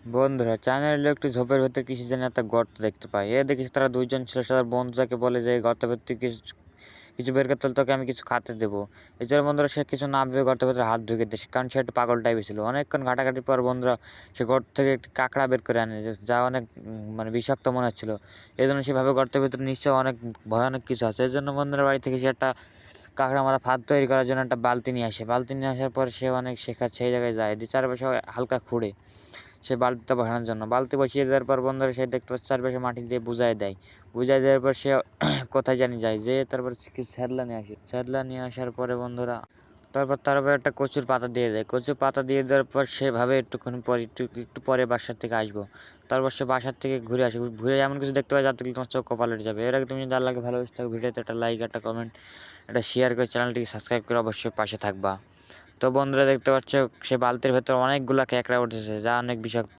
বন্ধুরা চায়নার এলো একটি ঝোপের ভেতর কিসে যেন একটা গর্ত দেখতে পায়। দেখি তারা দুইজন ছিল, তার বন্ধু তাকে বলে যে এই গর্তের ভেতর থেকে কিছু কিছু বের করতে হলে তোকে আমি কিছু খাতে দেবো। এছাড়া বন্ধুরা সে কিছু না ভেবে গর্তের ভেতরে হাত ঢুকে দেয়, কারণ সে একটু পাগল টাইপের ছিল। অনেকক্ষণ ঘাটাঘাটির পর বন্ধুরা সে গর্ত থেকে একটি কাঁকড়া বের করে আনে, যা অনেক মানে বিষাক্ত মনে হচ্ছিল। এই জন্য সেভাবে গর্তের ভেতরে নিশ্চয়ই অনেক ভয়ানক কিছু আছে। এই জন্য বন্ধুরা বাড়ি থেকে সে একটা কাঁকড়া মারা ফাঁদ তৈরি করার জন্য একটা বালতি নিয়ে আসে। বালতি নিয়ে আসার পর সে অনেক সেই জায়গায় যায়, দিয়ে চারপাশে হালকা খুঁড়ে সে বালতিটা বসানোর জন্য। বালতি বসিয়ে দেওয়ার পর বন্ধুরা সে দেখতে পাচ্ছে চারপাশে মাটি দিয়ে বুঝাই দেয়। বুঝাই দেওয়ার পর সে কোথায় জানি যায়, যে তারপর কিছু ছ্যাদলা নিয়ে আসে। ছ্যাদলা নিয়ে আসার পরে বন্ধুরা তারপর একটা কচুর পাতা দিয়ে দেয়। কচুর পাতা দিয়ে দেওয়ার পর সে ভাবে একটুখানি পরে একটু পরে বাসার থেকে আসবো। তারপর সে বাসার থেকে ঘুরে আসে, ঘুরে এমন কিছু দেখতে পায় যাতে তোমার চোখ কপাল উঠে যাবে। এর আগে তুমি যদি আল্লাহকে ভালোবেসে থাকো, ভিডিওতে একটা লাইক, একটা কমেন্ট, একটা শেয়ার করে চ্যানেলটিকে সাবস্ক্রাইব করে অবশ্যই পাশে থাকবা। তো বন্ধুরা দেখতে পাচ্ছ সে বালতির ভেতর অনেকগুলা ক্যাকড়া উঠেছে, যা অনেক বিষাক্ত।